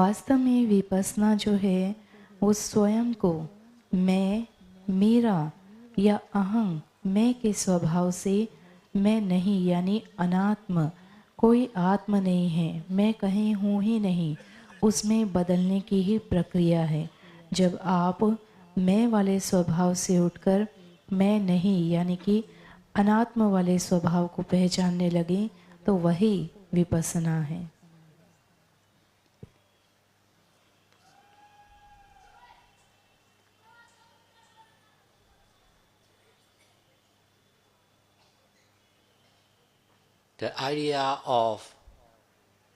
वास्तव में विपස්සना जो है वो स्वयं को मैं, मेरा या अहं, मैं के स्वभाव से मैं नहीं यानी अनात्म, कोई आत्म नहीं है, मैं कहीं हूँ ही नहीं, उसमें बदलने की ही प्रक्रिया है। जब आप मैं वाले स्वभाव से उठकर मैं नहीं यानी कि अनात्म वाले स्वभाव को पहचानने लगे तो वही विपස්සना है। The idea of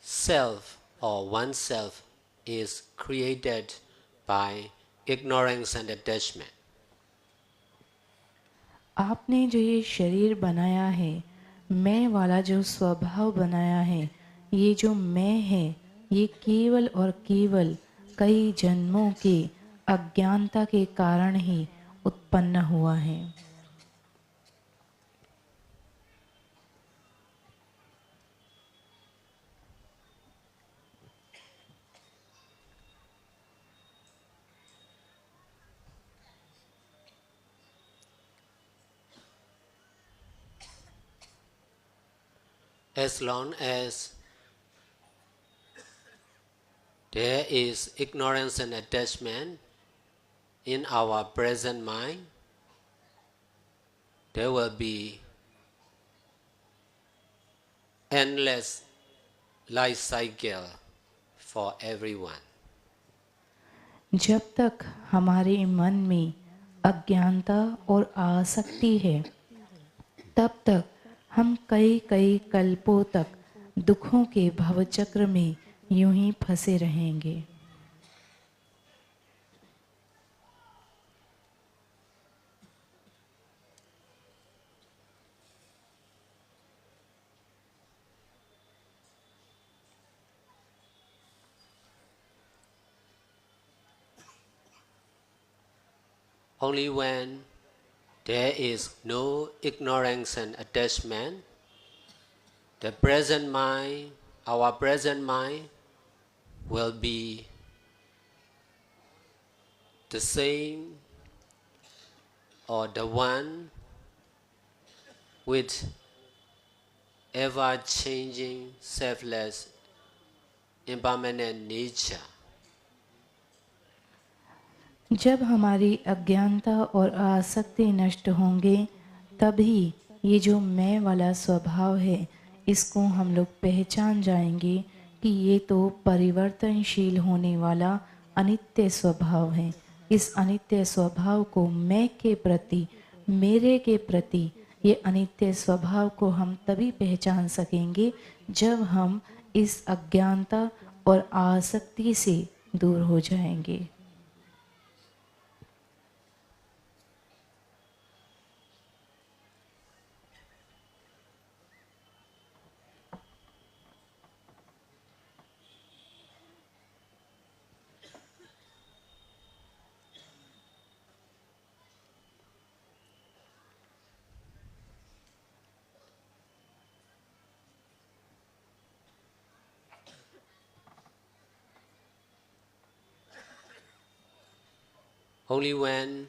self or oneself is created by ignorance and attachment. आपने जो ये शरीर बनाया है, मैं वाला जो स्वभाव बनाया है, ये जो मैं है, ये केवल और केवल कई जन्मों के अज्ञानता के कारण ही उत्पन्न हुआ है। As long as there is ignorance and attachment in our present mind, there will be endless life cycle for everyone. जब तक हमारे मन में अज्ञानता और आसक्ति है, तब तक हम कई कई कल्पों तक दुखों के भवचक्र में यूं ही फंसे रहेंगे। Only when there is no ignorance and attachment, the present mind, our present mind, will be the same or the one with ever-changing, selfless, impermanent nature. जब हमारी अज्ञानता और आसक्ति नष्ट होंगे, तभी ये जो मैं वाला स्वभाव है, इसको हम लोग पहचान जाएंगे कि ये तो परिवर्तनशील होने वाला अनित्य स्वभाव है। इस अनित्य स्वभाव को मैं के प्रति, मेरे के प्रति, ये अनित्य स्वभाव को हम तभी पहचान सकेंगे जब हम इस अज्ञानता और आसक्ति से दूर हो जाएंगे। Only when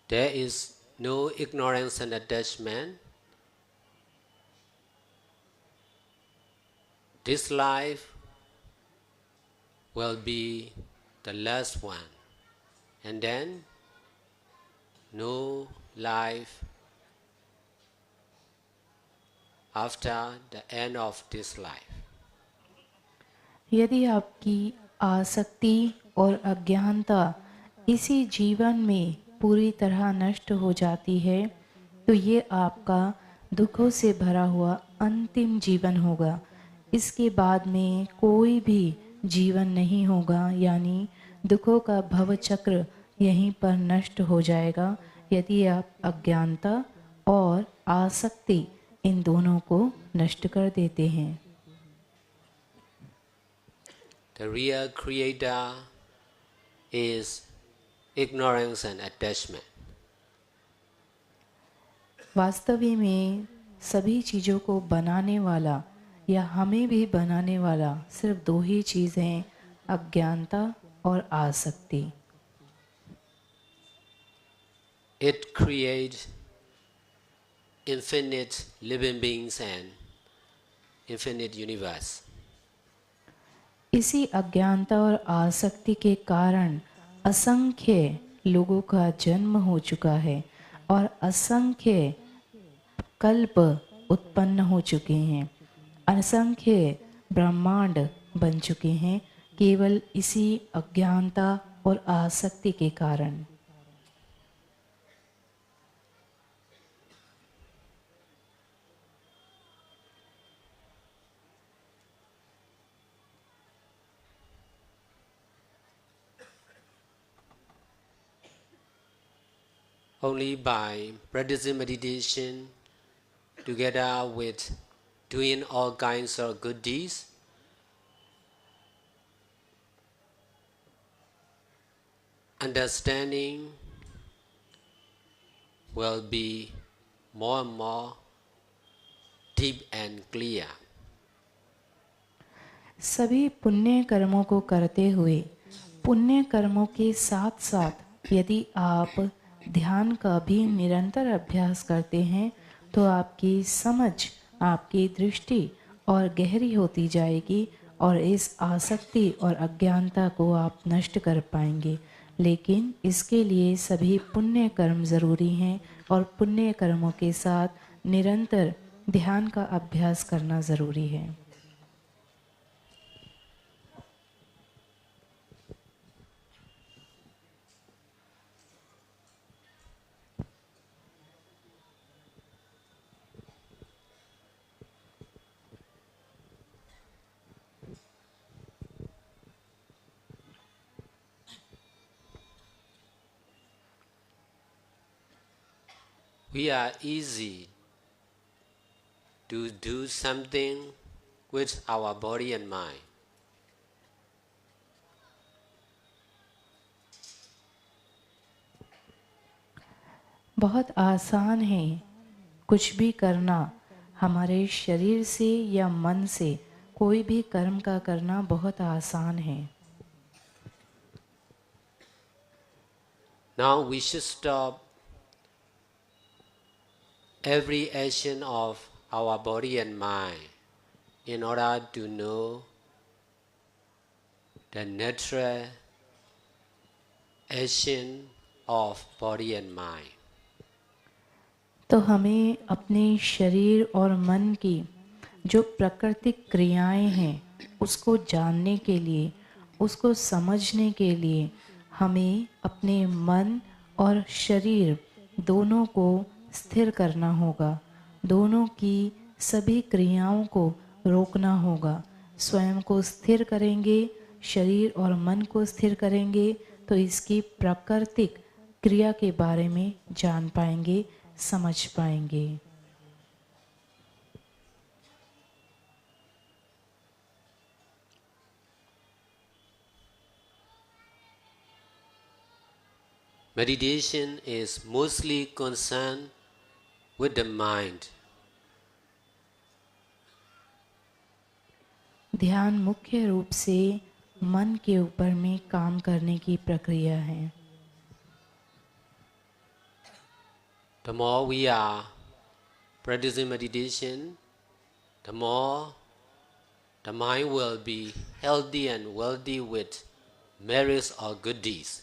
there is no ignorance and attachment, this life will be the last one, and then no life after the end of this life. यदि आपकी आसक्ति और अज्ञानता इसी जीवन में पूरी तरह नष्ट हो जाती है, तो ये आपका दुखों से भरा हुआ अंतिम जीवन होगा। इसके बाद में कोई भी जीवन नहीं होगा, यानी दुखों का भव चक्र यहीं पर नष्ट हो जाएगा यदि आप अज्ञानता और आसक्ति इन दोनों को नष्ट कर देते हैं। The real creator is ignorance and attachment. वास्तव में सभी चीज़ों को बनाने वाला या हमें भी बनाने वाला सिर्फ दो ही चीज़ हैं, अज्ञानता और आसक्ति। It creates infinite living beings and infinite universe. इसी अज्ञानता और आसक्ति के कारण असंख्य लोगों का जन्म हो चुका है और असंख्य कल्प उत्पन्न हो चुके हैं, असंख्य ब्रह्मांड बन चुके हैं, केवल इसी अज्ञानता और आसक्ति के कारण। Only by practicing meditation together with doing all kinds of good deeds, understanding will be more and more deep and clear. सभी पुण्य कर्मों को करते हुए पुण्य कर्मों के साथ साथ यदि आप ध्यान का भी निरंतर अभ्यास करते हैं तो आपकी समझ, आपकी दृष्टि और गहरी होती जाएगी और इस आसक्ति और अज्ञानता को आप नष्ट कर पाएंगे। लेकिन इसके लिए सभी पुण्य कर्म ज़रूरी हैं और पुण्य कर्मों के साथ निरंतर ध्यान का अभ्यास करना ज़रूरी है। We are easy to do something with our body and mind. बहुत आसान है कुछ भी करना, हमारे शरीर से या मन से कोई भी कर्म का करना बहुत आसान है। Now we should stop every action of our body and mind in order to know the natural action of body and mind. तो हमें अपने शरीर और मन की जो प्राकृतिक क्रियाएं हैं उसको जानने के लिए, उसको समझने के लिए हमें अपने मन और शरीर दोनों को स्थिर करना होगा, दोनों की सभी क्रियाओं को रोकना होगा। स्वयं को स्थिर करेंगे, शरीर और मन को स्थिर करेंगे तो इसकी प्राकृतिक क्रिया के बारे में जान पाएंगे, समझ पाएंगे। Meditation is mostly concerned with the mind. ध्यान मुख्य रूप से मन के ऊपर में काम करने की प्रक्रिया है। The more we are practicing meditation, the more the mind will be healthy and wealthy with merits or good deeds.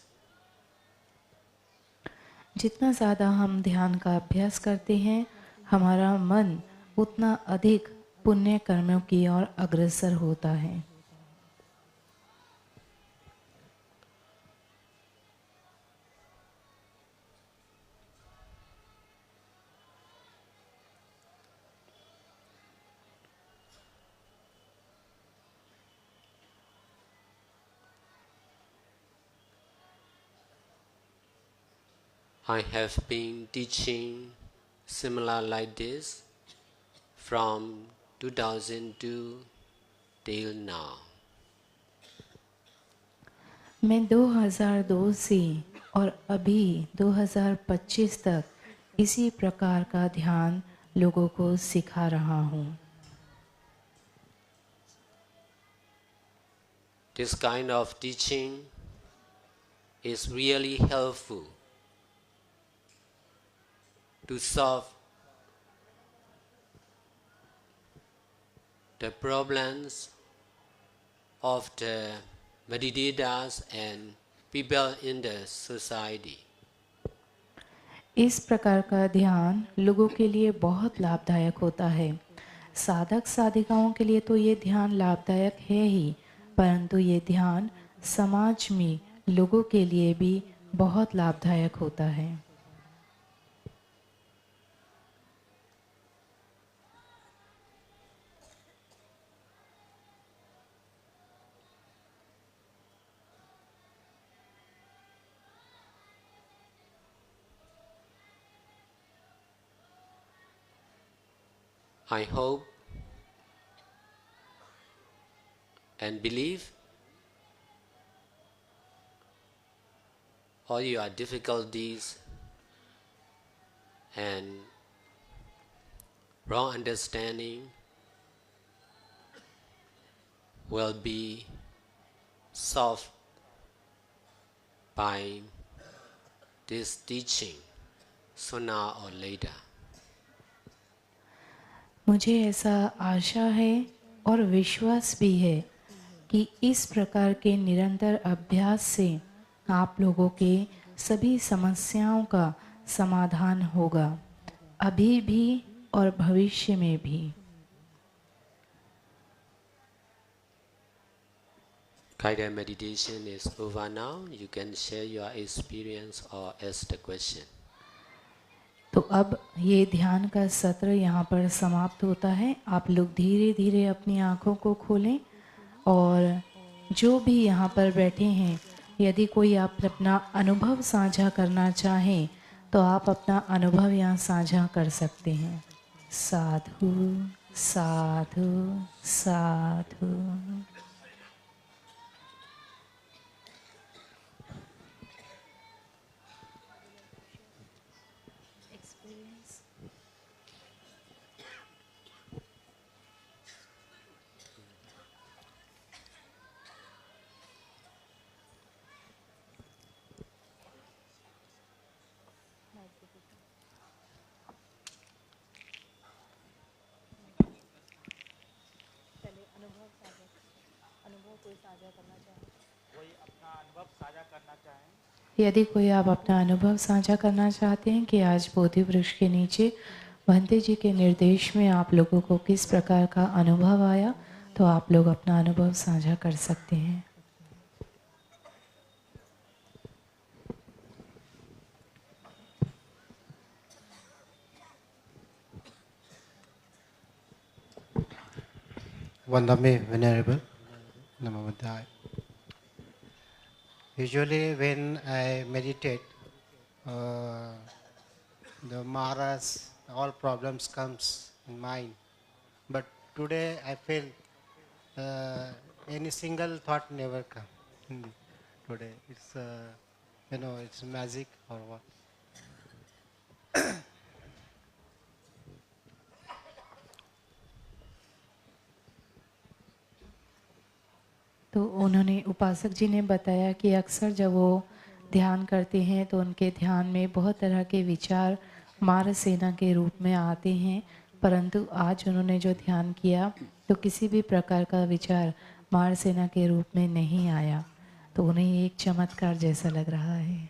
जितना ज़्यादा हम ध्यान का अभ्यास करते हैं, हमारा मन उतना अधिक पुण्य कर्मों की ओर अग्रसर होता है। I have been teaching similar like this from 2002 till now. मैं 2002 से और अभी 2025 तक इसी प्रकार का ध्यान लोगों को सिखा रहा हूँ। this kind of teaching is really helpful to solve the problems of the meditators and people in the society. इस प्रकार का ध्यान लोगों के लिए बहुत लाभदायक होता है। साधक साधिकाओं के लिए तो ये ध्यान लाभदायक है ही, परंतु ये ध्यान समाज में लोगों के लिए भी बहुत लाभदायक होता है। I hope and believe all your difficulties and wrong understanding will be solved by this teaching sooner or later. मुझे ऐसा आशा है और विश्वास भी है कि इस प्रकार के निरंतर अभ्यास से आप लोगों के सभी समस्याओं का समाधान होगा, अभी भी और भविष्य में भी। Guided meditation is over now. You can share your experience or ask the question. तो अब ये ध्यान का सत्र यहाँ पर समाप्त होता है। आप लोग धीरे धीरे अपनी आँखों को खोलें और जो भी यहाँ पर बैठे हैं, यदि कोई आप अपना अनुभव साझा करना चाहें तो आप अपना अनुभव यहाँ साझा कर सकते हैं। साधु साधु साधु। यदि कोई आप अपना अनुभव साझा करना चाहते हैं कि आज बोधि वृक्ष के नीचे भंते जी के निर्देश में आप लोगों को किस प्रकार का अनुभव आया, तो आप लोग अपना अनुभव साझा कर सकते हैं। Vandame, Venerable. Namo Buddhaya. Usually when I meditate, the maras, all problems comes in mind. But today I feel any single thought never come. Today it's it's magic or what. तो उन्होंने उपासक जी ने बताया कि अक्सर जब वो ध्यान करते हैं तो उनके ध्यान में बहुत तरह के विचार मार सेना के रूप में आते हैं, परंतु आज उन्होंने जो ध्यान किया तो किसी भी प्रकार का विचार मार सेना के रूप में नहीं आया, तो उन्हें एक चमत्कार जैसा लग रहा है।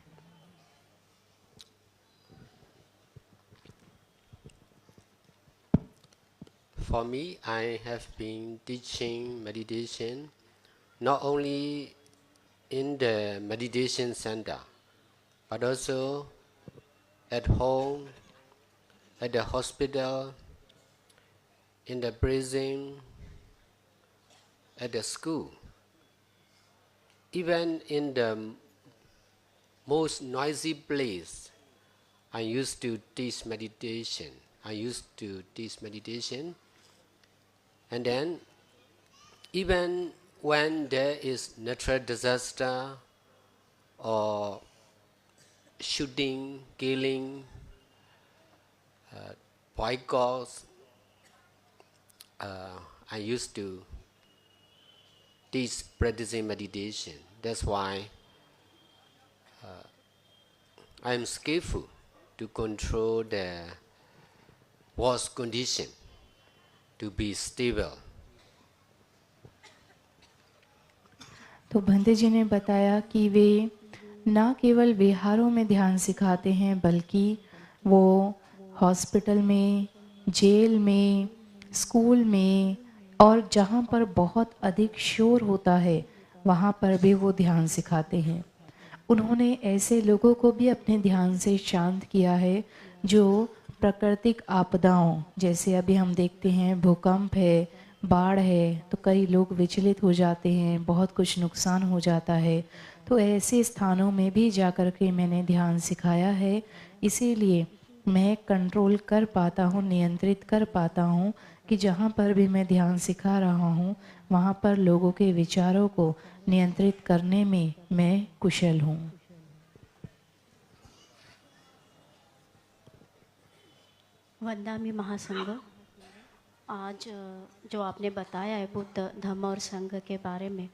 For me, I have been teaching meditation not only in the meditation center, but also at home, at the hospital, in the prison, at the school, even in the most noisy place. I used to teach meditation. And then even when there is natural disaster or shooting, killing, boycotts, I used to teach practicing meditation. That's why I am skillful to control the worst condition to be stable. तो भंते जी ने बताया कि वे ना केवल विहारों में ध्यान सिखाते हैं बल्कि वो हॉस्पिटल में, जेल में, स्कूल में और जहाँ पर बहुत अधिक शोर होता है वहाँ पर भी वो ध्यान सिखाते हैं। उन्होंने ऐसे लोगों को भी अपने ध्यान से शांत किया है जो प्राकृतिक आपदाओं, जैसे अभी हम देखते हैं भूकंप है, बाढ़ है, तो कई लोग विचलित हो जाते हैं, बहुत कुछ नुकसान हो जाता है। तो ऐसे स्थानों में भी जाकर के मैंने ध्यान सिखाया है, इसीलिए मैं कंट्रोल कर पाता हूँ, नियंत्रित कर पाता हूँ कि जहाँ पर भी मैं ध्यान सिखा रहा हूँ वहाँ पर लोगों के विचारों को नियंत्रित करने में मैं कुशल हूँ। वंदामी महासंघ, आज जो आपने बताया है बुद्ध धम्म और संघ के बारे में,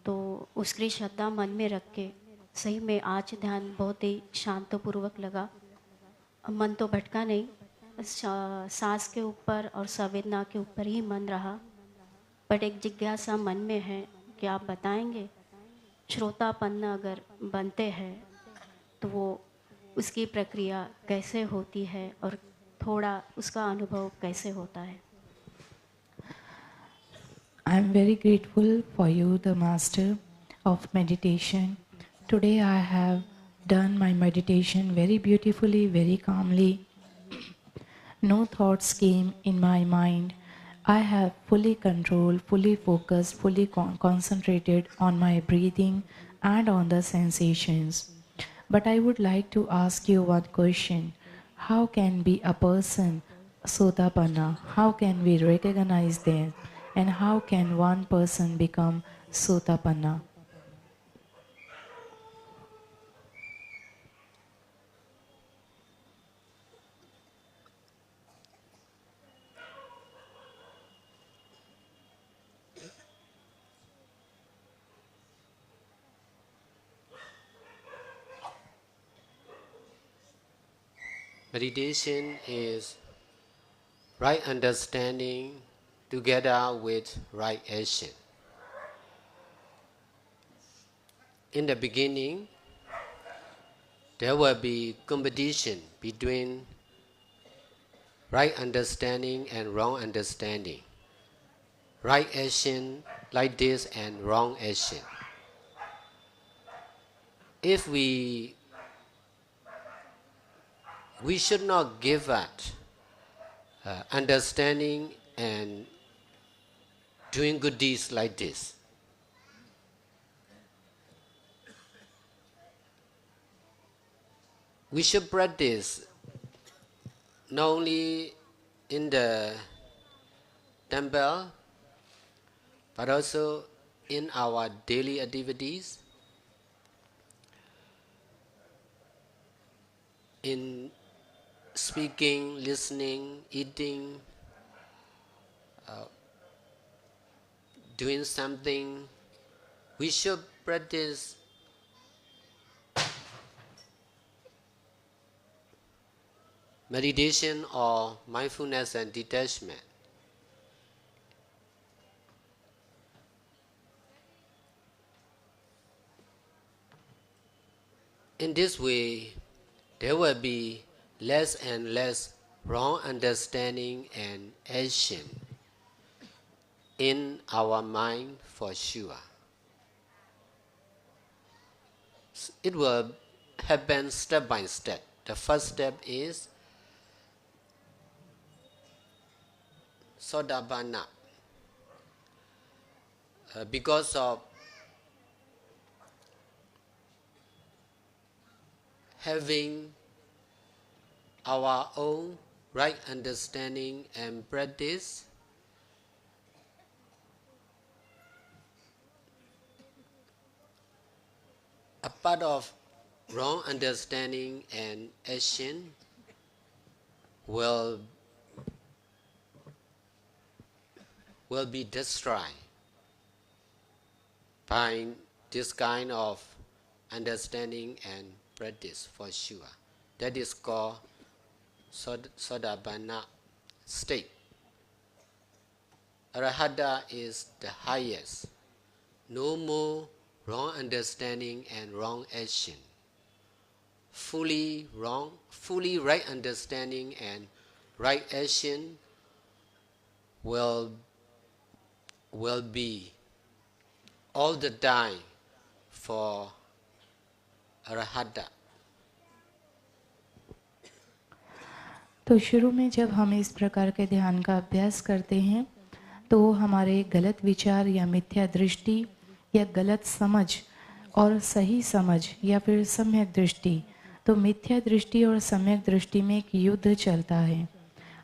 तो उसकी श्रद्धा मन में रख के सही में आज ध्यान बहुत ही शांतपूर्वक लगा। मन तो भटका नहीं, सांस के ऊपर और संवेदना के ऊपर ही मन रहा। बट एक जिज्ञासा मन में है कि आप बताएंगे श्रोतापन्न अगर बनते हैं तो वो उसकी प्रक्रिया कैसे होती है और थोड़ा उसका अनुभव कैसे होता है। I am very grateful for you, the master of meditation. Today I have done my meditation very beautifully, very calmly. No thoughts came in my mind. I have fully controlled, fully focused, fully concentrated on my breathing and on the sensations. But I would like to ask you one question. How can be a person Sotapanna? How can we recognize them? And how can one person become Sotapanna? Meditation is right understanding together with right action. In the beginning, there will be competition between right understanding and wrong understanding. Right action like this and wrong action. If we should not give up understanding and doing good deeds like this. We should practice not only in the temple but also in our daily activities, in speaking, listening, eating, doing something. We should practice meditation or mindfulness and detachment. In this way, there will be less and less wrong understanding and action in our mind for sure. It will happen step by step. The first step is Sotapanna. Because of having our own right understanding and practice, a part of wrong understanding and action will be destroyed. by this kind of understanding and practice for sure. That is called Sotapanna state. Arahata is the highest. No more wrong understanding and wrong action. Fully right understanding and right action will be all the time for Arahata. तो शुरू में जब हम इस प्रकार के ध्यान का अभ्यास करते हैं तो हमारे गलत विचार या मिथ्या दृष्टि या गलत समझ और सही समझ या फिर सम्यक दृष्टि, तो मिथ्या दृष्टि और सम्यक दृष्टि में एक युद्ध चलता है।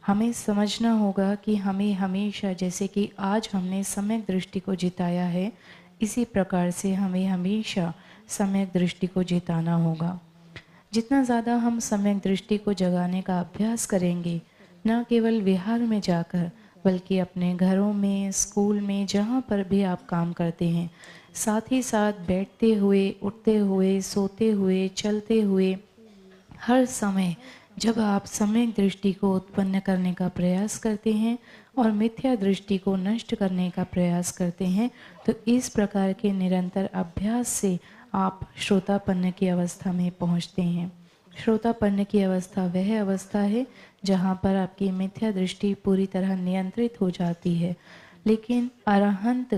हमें समझना होगा कि हमें हमेशा, जैसे कि आज हमने सम्यक दृष्टि को जिताया है, इसी प्रकार से हमें हमेशा सम्यक दृष्टि को जिताना होगा। जितना ज़्यादा हम सम्यक दृष्टि को जगाने का अभ्यास करेंगे, न केवल विहार में जाकर बल्कि अपने घरों में, स्कूल में, जहाँ पर भी आप काम करते हैं, साथ ही साथ बैठते हुए, उठते हुए, सोते हुए, चलते हुए, हर समय जब आप सम्यक दृष्टि को उत्पन्न करने का प्रयास करते हैं और मिथ्या दृष्टि को नष्ट करने का प्रयास करते हैं, तो इस प्रकार के निरंतर अभ्यास से आप श्रोतापन्न की अवस्था में पहुंचते हैं। श्रोतापन्न की अवस्था वह अवस्था है जहां पर आपकी मिथ्या दृष्टि पूरी तरह नियंत्रित हो जाती है। लेकिन अरहंत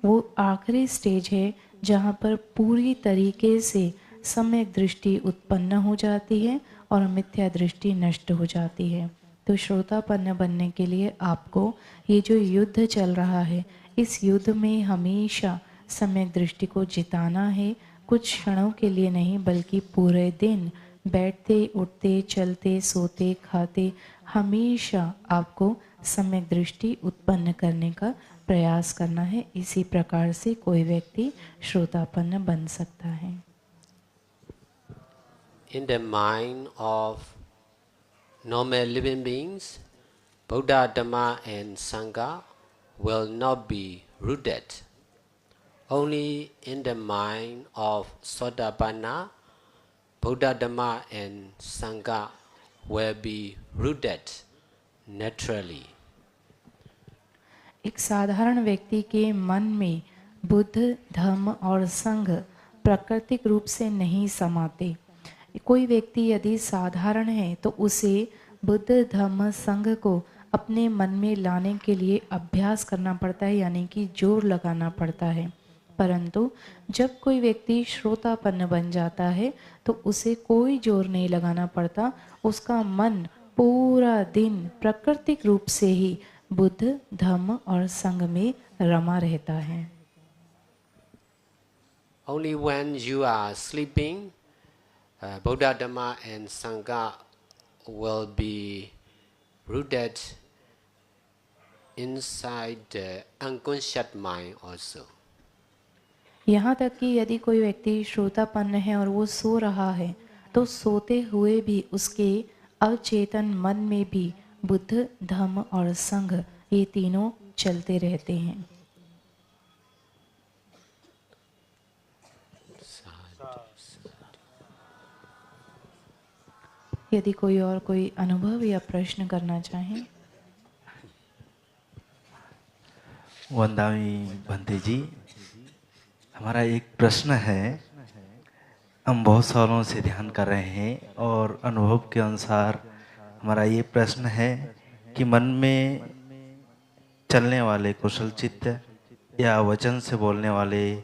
वो आखिरी स्टेज है जहां पर पूरी तरीके से सम्यक दृष्टि उत्पन्न हो जाती है और मिथ्या दृष्टि नष्ट हो जाती है। तो श्रोतापन्न बनने के लिए आपको ये जो युद्ध चल रहा है, इस युद्ध में हमेशा सम्यक दृष्टि को जिताना है। कुछ क्षणों के लिए नहीं बल्कि पूरे दिन बैठते, उठते, चलते, सोते, खाते, हमेशा आपको सम्यक दृष्टि उत्पन्न करने का प्रयास करना है। इसी प्रकार से कोई व्यक्ति श्रोतापन्न बन सकता है। In the mind of normal living beings, Buddha, Dhamma and Sangha will not be rooted. Only in the mind of Sotapanna, Buddha, Dhamma and Sangha will be rooted naturally. एक साधारण व्यक्ति के मन में बुद्ध, धम्म और संघ प्राकृतिक रूप से नहीं समाते। कोई व्यक्ति यदि साधारण है तो उसे बुद्ध, धम्म, संघ को अपने मन में लाने के लिए अभ्यास करना पड़ता है, यानी कि जोर लगाना पड़ता है। परंतु जब कोई व्यक्ति श्रोतापन्न बन जाता है तो उसे कोई जोर नहीं लगाना पड़ता। उसका मन पूरा दिन प्राकृतिक रूप से ही बुद्ध, धम्म और संघ में रमा रहता है। Only when you are sleeping, Buddha, Dhamma and Sangha will be rooted inside the unconscious mind also. यहाँ तक कि यदि कोई व्यक्ति श्रोतापन्न है और वो सो रहा है तो सोते हुए भी उसके अवचेतन मन में भी बुद्ध, धम्म और संघ ये तीनों चलते रहते हैं। यदि कोई और कोई अनुभव या प्रश्न करना चाहें। वंदामी भंते जी, हमारा एक प्रश्न है। हम बहुत सालों से ध्यान कर रहे हैं और अनुभव के अनुसार हमारा ये प्रश्न है कि मन में चलने वाले कुशल चित्त या वचन से बोलने वाले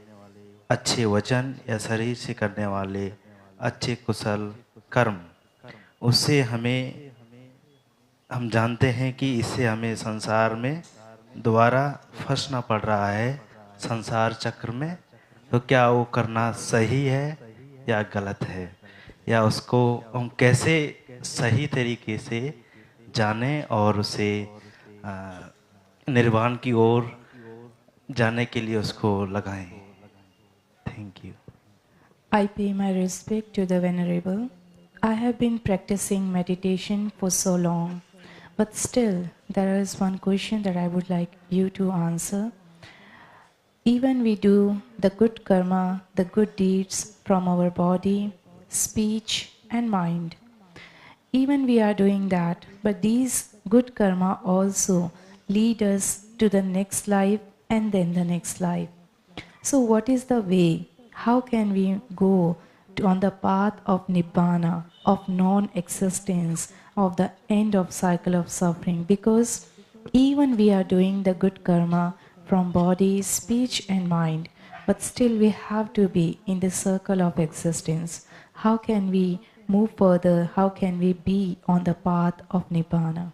अच्छे वचन या शरीर से करने वाले अच्छे कुशल कर्म, उससे हम जानते हैं कि इससे हमें संसार में दोबारा फंसना पड़ रहा है, संसार चक्र में। तो क्या वो करना सही है या गलत है, या उसको हम कैसे सही तरीके से जानें और उसे निर्वाण की ओर जाने के लिए उसको लगाएं? Thank you. I pay my respect to the Venerable. I have been practicing meditation for so long, but still there is one question that I would like you to answer. Even we do the good karma, the good deeds from our body, speech, and mind. Even we are doing that, but these good karma also lead us to the next life and then the next life. So, what is the way? How can we go on the path of Nibbana, of non-existence, of the end of cycle of suffering? Because even we are doing the good karma from body, speech, and mind, but still we have to be in the circle of existence. How can we move further? How can we be on the path of Nibbana?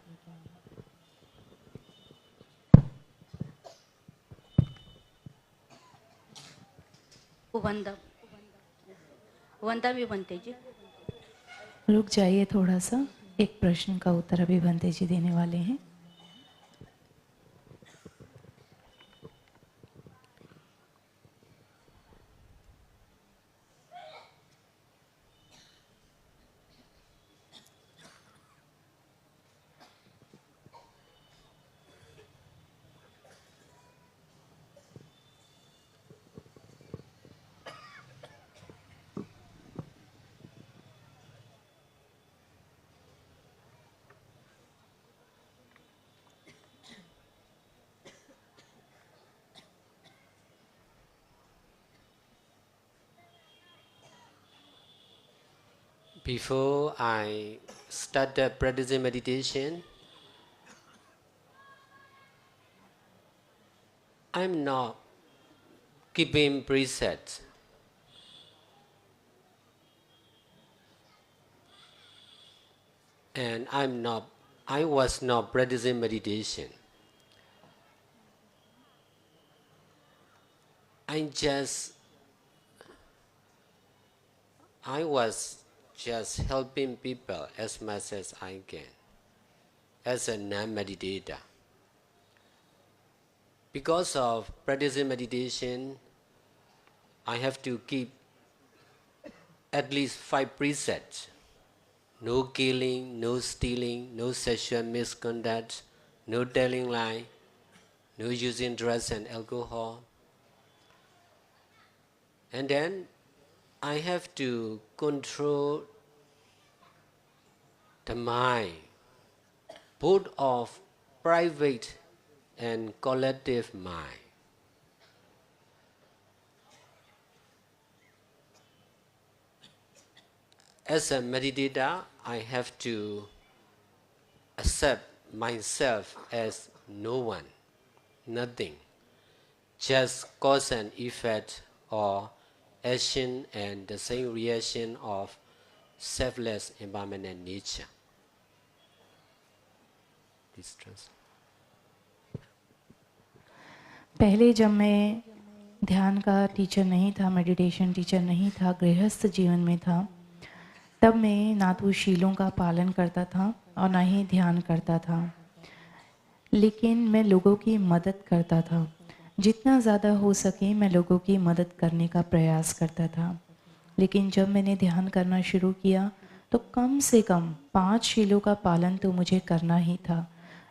वंदा वंदा भी बनते जी। रुक जाइए थोड़ा सा, एक प्रश्न का उत्तर अभी बंते जी देने वाले हैं। Before I started practicing meditation, I'm not keeping presets. And I was not practicing meditation. I was just helping people as much as I can, as a non-meditator. Because of practicing meditation, I have to keep at least 5 precepts. No killing, no stealing, no sexual misconduct, no telling lie, no using drugs and alcohol. And then I have to control the mind, both of private and collective mind. As a meditator, I have to accept myself as no one, nothing, just cause and effect or action and the same reaction of selfless impermanent nature. This translation. पहले जब मैं ध्यान का teacher नहीं था, meditation teacher नहीं था, गृहस्थ जीवन में था, तब मैं ना तो शीलों का पालन करता था और ना ही ध्यान करता था, लेकिन मैं लोगों की मदद करता था। जितना ज़्यादा हो सके मैं लोगों की मदद करने का प्रयास करता था। लेकिन जब मैंने ध्यान करना शुरू किया तो कम से कम 5 शीलों का पालन तो मुझे करना ही था।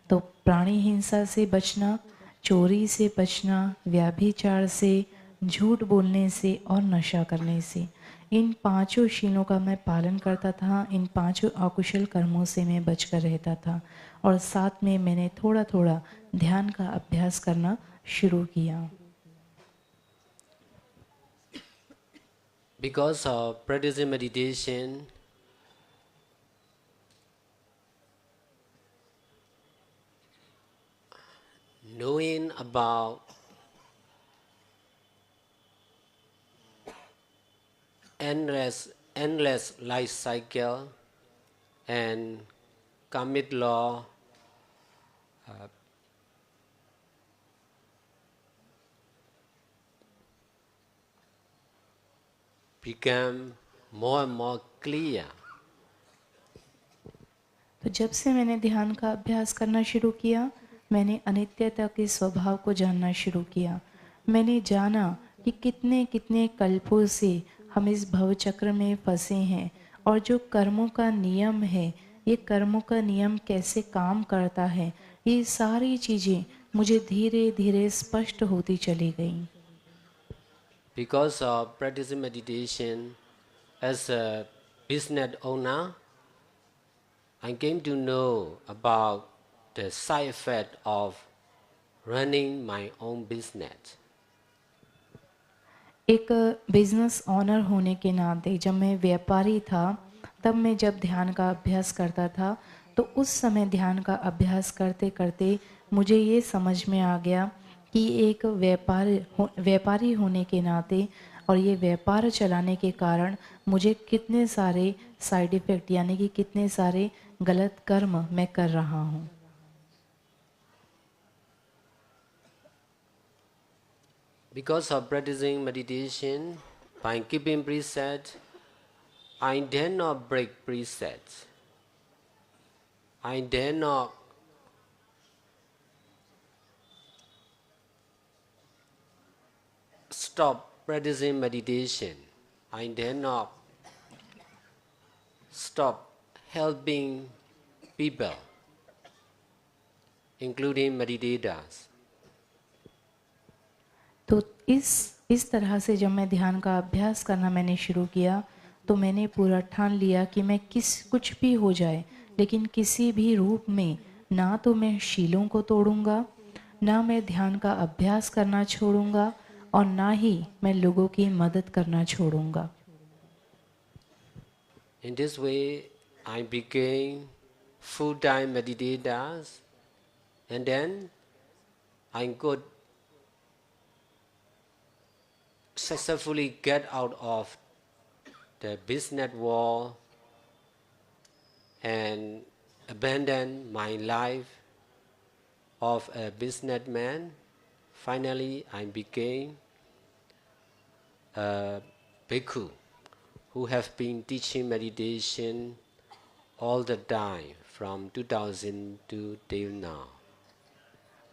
तो प्राणी हिंसा से बचना, चोरी से बचना, व्याभिचार से, झूठ बोलने से और नशा करने से, इन 5 शीलों का मैं पालन करता था। इन 5 अकुशल कर्मों से मैं बचकर रहता था और साथ में मैंने थोड़ा थोड़ा ध्यान का अभ्यास करना शुरू किया। Because of practicing meditation, knowing about endless life cycle and karmic law, become more and more clear. तो जब से मैंने ध्यान का अभ्यास करना शुरू किया, मैंने अनित्यता के स्वभाव को जानना शुरू किया। मैंने जाना कि कितने कितने कल्पों से हम इस भवचक्र में फंसे हैं और जो कर्मों का नियम है, ये कर्मों का नियम कैसे काम करता है, ये सारी चीज़ें मुझे धीरे धीरे स्पष्ट होती चली गई। Because of practicing meditation as a business owner, I came to know about the side effect of running my own business. एक बिजनेस ऑनर होने के नाते जब मैं व्यापारी था, तब मैं जब ध्यान का अभ्यास करता था, तो उस समय ध्यान का अभ्यास करते करते मुझे ये समझ में आ गया कि एक व्यापारी होने के नाते और ये व्यापार चलाने के कारण मुझे कितने सारे साइड इफ़ेक्ट यानी कि कितने सारे गलत कर्म मैं कर रहा हूँ। Because of practicing meditation, by keeping precepts, I dare not break precepts. I dare not stop practicing meditation. I dare not stop helping people, including meditators. तो इस तरह से जब मैं ध्यान का अभ्यास करना मैंने शुरू किया, तो मैंने पूरा ठान लिया कि मैं कुछ भी हो जाए, लेकिन किसी भी रूप में ना तो मैं शीलों को तोड़ूंगा, ना मैं ध्यान का अभ्यास करना छोड़ूंगा, और ना ही मैं लोगों की मदद करना छोड़ूंगा। In this way, I became full-time meditators, and then I could successfully get out of the business world and abandon my life of a businessman. Finally, I became a bhikkhu who have been teaching meditation all the time from 2002 till now.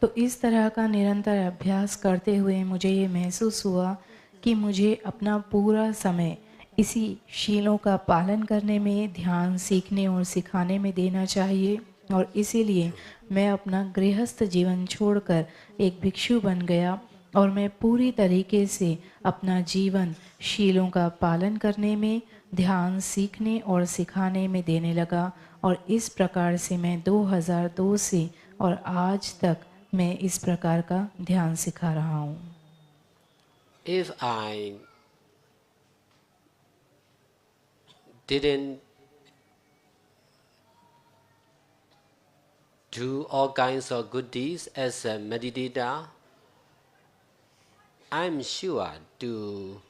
तो इस तरह का निरंतर अभ्यास करते हुए मुझे ये महसूस हुआ कि मुझे अपना पूरा समय इसी शीलों का पालन करने में, ध्यान सीखने और सिखाने में देना चाहिए, और इसीलिए मैं अपना गृहस्थ जीवन छोड़कर एक भिक्षु बन गया और मैं पूरी तरीके से अपना जीवन शीलों का पालन करने में, ध्यान सीखने और सिखाने में देने लगा। और इस प्रकार से मैं 2002 से और आज तक मैं इस प्रकार का ध्यान सिखा रहा हूँ। If I didn't do all kinds of good deeds as a meditator, I'm sure to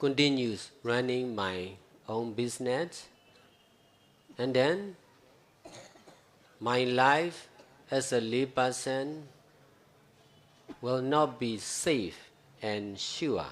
continue running my own business, and then my life as a lay person will not be safe and sure.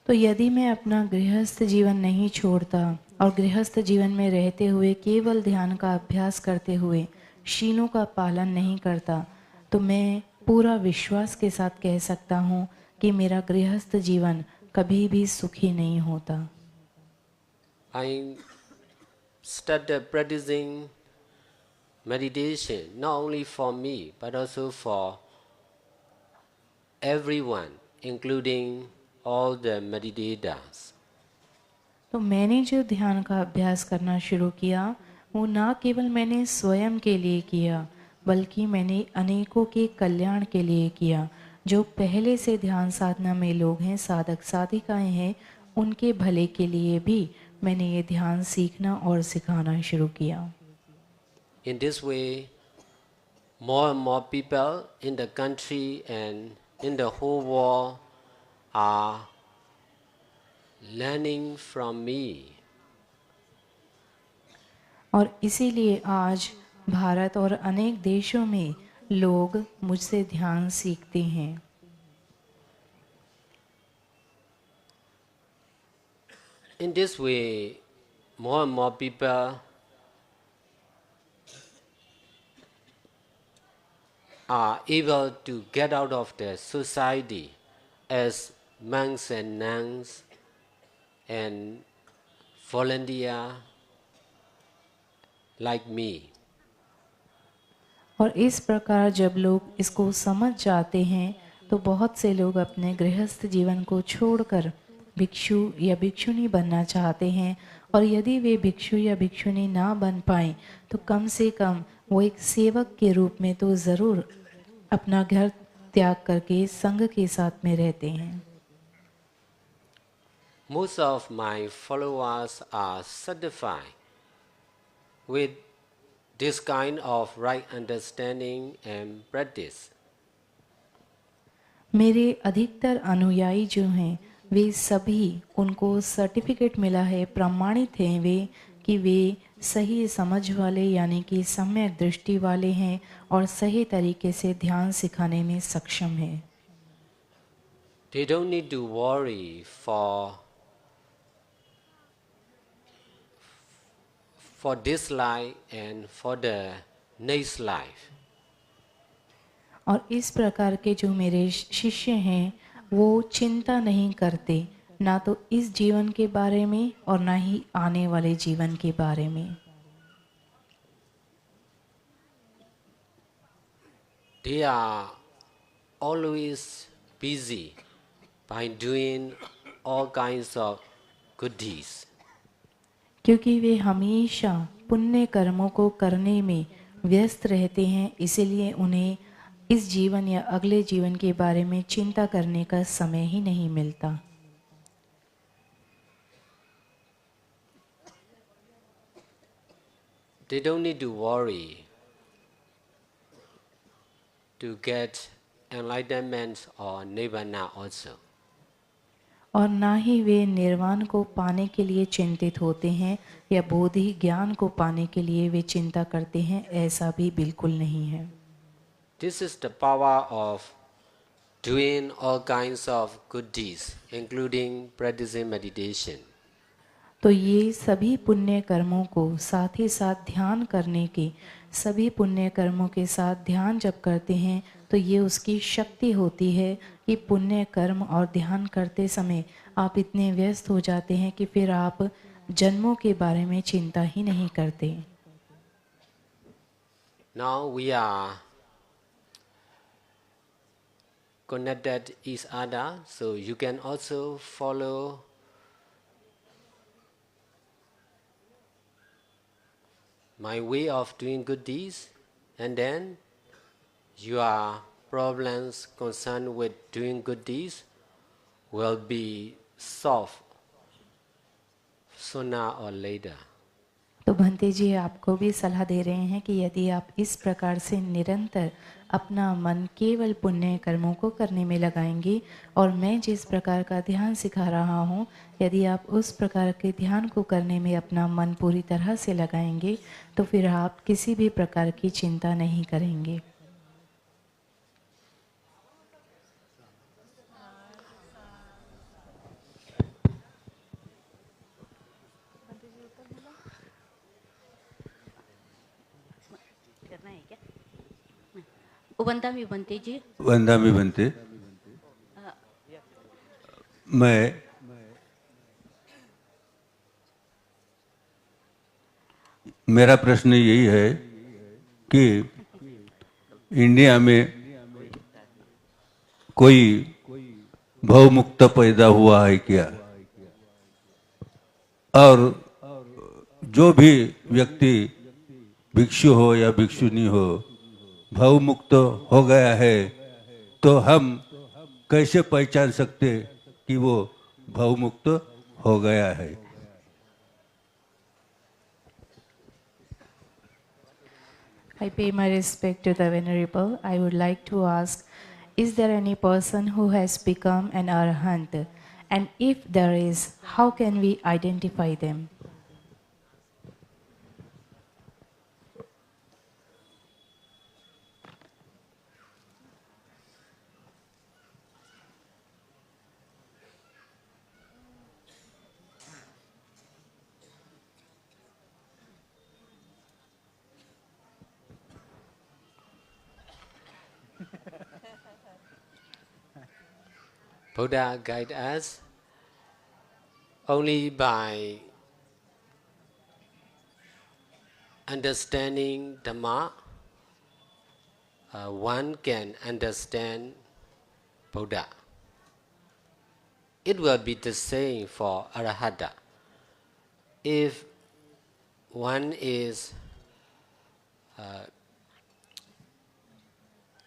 तो यदि मैं अपना गृहस्थ जीवन नहीं छोड़ता और गृहस्थ जीवन में रहते हुए केवल ध्यान का अभ्यास करते हुए शीलों का पालन नहीं करता, तो मैं पूरा विश्वास के साथ कह सकता हूँ कि मेरा गृहस्थ जीवन कभी भी सुखी नहीं होता। I started practicing meditation not only for me but also for everyone, including all the meditators. तो मैंने जो ध्यान का अभ्यास करना शुरू किया, वो ना केवल मैंने स्वयं के लिए किया, बल्कि मैंने अनेकों के कल्याण के लिए किया। जो पहले से ध्यान साधना में लोग हैं, साधक साधिकाएं हैं, उनके भले के लिए भी मैंने ये ध्यान सीखना और सिखाना शुरू किया। In this way, more and more people in the country and in the whole world are learning from me. और इसीलिए आज भारत और अनेक देशों में लोग मुझसे ध्यान सीखते हैं। In this way, more and more people are able to get out of the society as monks and nuns and volunteer like me. और इस प्रकार जब लोग इसको समझ जाते हैं तो बहुत से लोग अपने गृहस्थ जीवन को छोड़कर भिक्षु या भिक्षुनी बनना चाहते हैं, और यदि वे भिक्षु या भिक्षुनी ना बन पाएं तो कम से कम वो एक सेवक के रूप में तो ज़रूर अपना घर त्याग करके संघ के साथ में रहते हैं। Most of my followers are satisfied with this kind of right understanding and practice. मेरे अधिकतर अनुयायी जो हैं वे सभी, उनको सर्टिफिकेट मिला है, प्रमाणित हैं वे कि वे सही समझ वाले यानी कि सम्यक दृष्टि वाले हैं और सही तरीके से ध्यान सिखाने में सक्षम हैं। They don't need to worry for this life and for the next life. और इस प्रकार के जो मेरे शिष्य हैं वो चिंता नहीं करते, ना तो इस जीवन के बारे में और ना ही आने वाले जीवन के बारे में। They are always busy by doing all kinds of good deeds. क्योंकि वे हमेशा पुण्य कर्मों को करने में व्यस्त रहते हैं, इसीलिए उन्हें इस जीवन या अगले जीवन के बारे में चिंता करने का समय ही नहीं मिलता। They don't need to worry to get enlightenment or nirvana also. और ना ही वे निर्वाण को पाने के लिए चिंतित होते हैं या बोधि ज्ञान को पाने के लिए वे चिंता करते हैं, ऐसा भी बिल्कुल नहीं है। This is the power of doing all kinds of good deeds, including practicing meditation. तो ये सभी पुण्य कर्मों को साथ ही साथ ध्यान करने के, सभी पुण्य कर्मों के साथ ध्यान जब करते हैं तो ये उसकी शक्ति होती है कि पुण्य कर्म और ध्यान करते समय आप इतने व्यस्त हो जाते हैं कि फिर आप जन्मों के बारे में चिंता ही नहीं करते। Now we are connected each other, so you can also follow my way of doing good deeds, and then your problems concerned with doing good deeds will be solved sooner or later. तो भंते जी आपको भी सलाह दे रहे हैं कि यदि आप इस प्रकार से निरंतर अपना मन केवल पुण्य कर्मों को करने में लगाएंगे और मैं जिस प्रकार का ध्यान सिखा रहा हूँ, यदि आप उस प्रकार के ध्यान को करने में अपना मन पूरी तरह से लगाएंगे तो फिर आप किसी भी प्रकार की चिंता नहीं करेंगे। वंदामी बनते जी। वंदामी बनते। मेरा प्रश्न यही है कि इंडिया में कोई भवमुक्त पैदा हुआ है क्या, और जो भी व्यक्ति भिक्षु हो या भिक्षुनी हो भवमुक्त हो गया है तो हम कैसे पहचान सकते कि वो भवमुक्त हो गया है? I pay my respect to the Venerable. I would like to ask, is there any person who has become an arahant? And if there is, how can we identify them? Buddha guide us only by understanding Dhamma one can understand Buddha. It will be the same for Arahata. If one is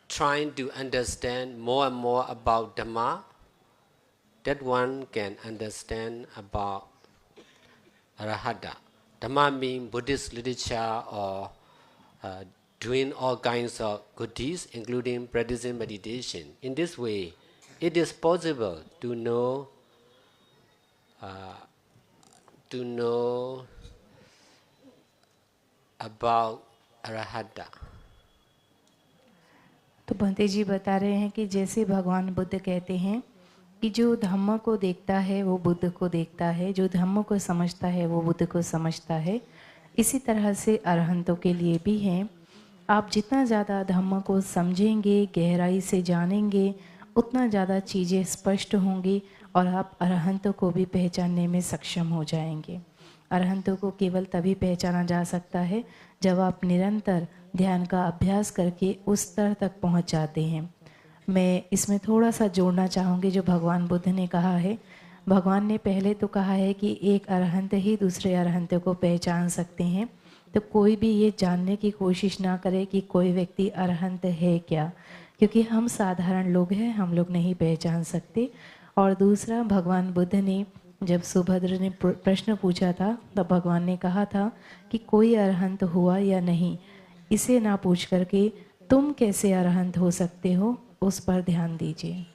trying to understand more and more about Dhamma, that one can understand about Arahata. Dhamma means Buddhist literature or doing all kinds of good deeds, including practicing meditation. In this way, it is possible to know about Arahata. तो बंते जी बता रहे हैं कि जैसे भगवान बुद्ध कहते हैं कि जो धम्म को देखता है वो बुद्ध को देखता है, जो धम्म को समझता है वो बुद्ध को समझता है, इसी तरह से अरहंतों के लिए भी हैं। आप जितना ज़्यादा धम्म को समझेंगे, गहराई से जानेंगे, उतना ज़्यादा चीज़ें स्पष्ट होंगी और आप अरहंतों को भी पहचानने में सक्षम हो जाएंगे। अरहंतों को केवल तभी पहचाना जा सकता है जब आप निरंतर ध्यान का अभ्यास करके उस स्तर तक पहुंच जाते हैं। मैं इसमें थोड़ा सा जोड़ना चाहूँगी जो भगवान बुद्ध ने कहा है। भगवान ने पहले तो कहा है कि एक अरहंत ही दूसरे अरहंत को पहचान सकते हैं, तो कोई भी ये जानने की कोशिश ना करे कि कोई व्यक्ति अरहंत है क्या, क्योंकि हम साधारण लोग हैं, हम लोग नहीं पहचान सकते। और दूसरा, भगवान बुद्ध ने जब सुभद्र ने प्रश्न पूछा था तब भगवान ने कहा था कि कोई अरहंत हुआ या नहीं, इसे ना पूछ करके तुम कैसे अरहंत हो सकते हो, उस पर ध्यान दीजिए।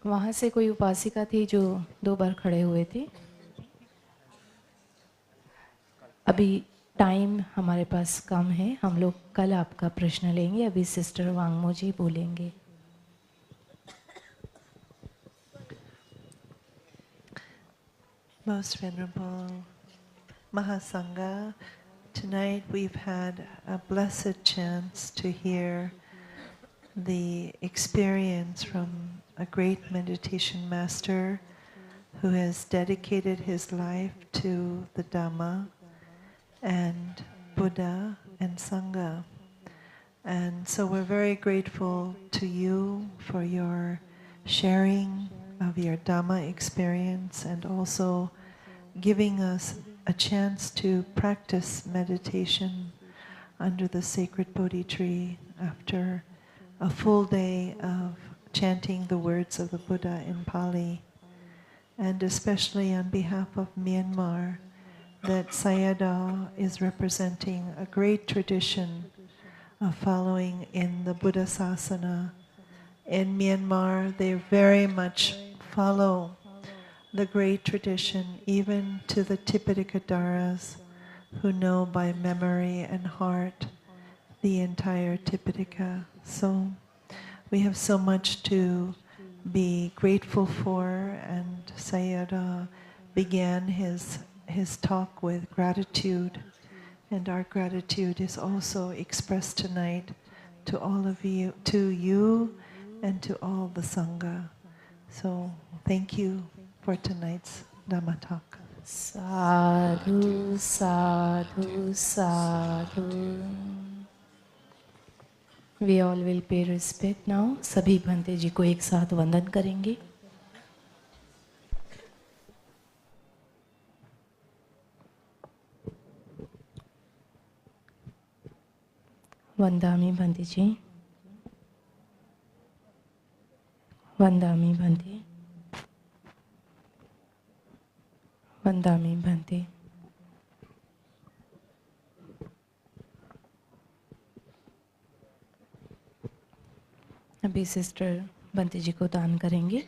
वहाँ से कोई उपासिका थी जो 2 बार खड़े हुए थे। अभी टाइम हमारे पास कम है, हम लोग कल आपका प्रश्न लेंगे। अभी सिस्टर वांगमो जी बोलेंगे। Most Venerable Mahasangha, tonight we've had a blessed chance to hear the experience from a great meditation master who has dedicated his life to the Dhamma and Buddha and Sangha. And so we're very grateful to you for your sharing of your Dhamma experience and also giving us a chance to practice meditation under the sacred Bodhi tree after a full day of chanting the words of the Buddha in Pali. And especially on behalf of Myanmar, that Sayadaw is representing a great tradition of following in the Buddha Sasana. In Myanmar, they very much follow the great tradition, even to the Tipitaka-dharas, who know by memory and heart the entire Tipitaka. So we have so much to be grateful for, and Sayadaw began his talk with gratitude, and our gratitude is also expressed tonight to all of you, and to all the Sangha. So thank you for tonight's Dhamma talk. Sadhu, sadhu, sadhu. We all will pay respect now. सभी भंते जी को एक साथ वंदन करेंगे। वंदामि भंते जी, वंदामि भंते, वंदामि भंते। अभी सिस्टर भंते जी को दान करेंगे।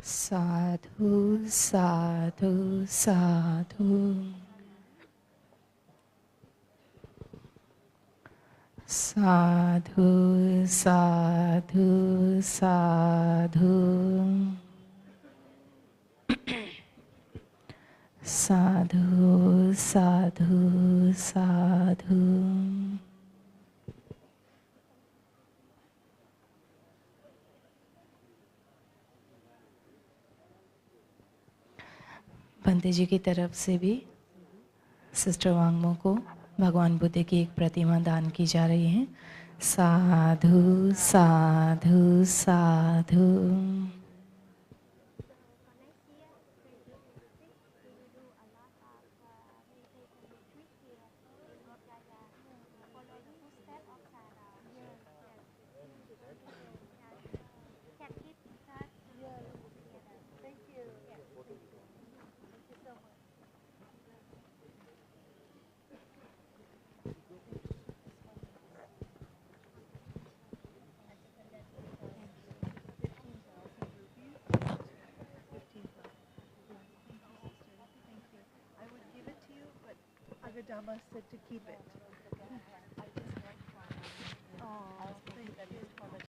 साधु साधु साधु, साधु साधु साधु, साधु साधु साधु। पंडित जी की तरफ से भी सिस्टर वांगमो को भगवान बुद्ध की एक प्रतिमा दान की जा रही है। साधु साधु साधु। Agadama said to keep it. Oh, thank you.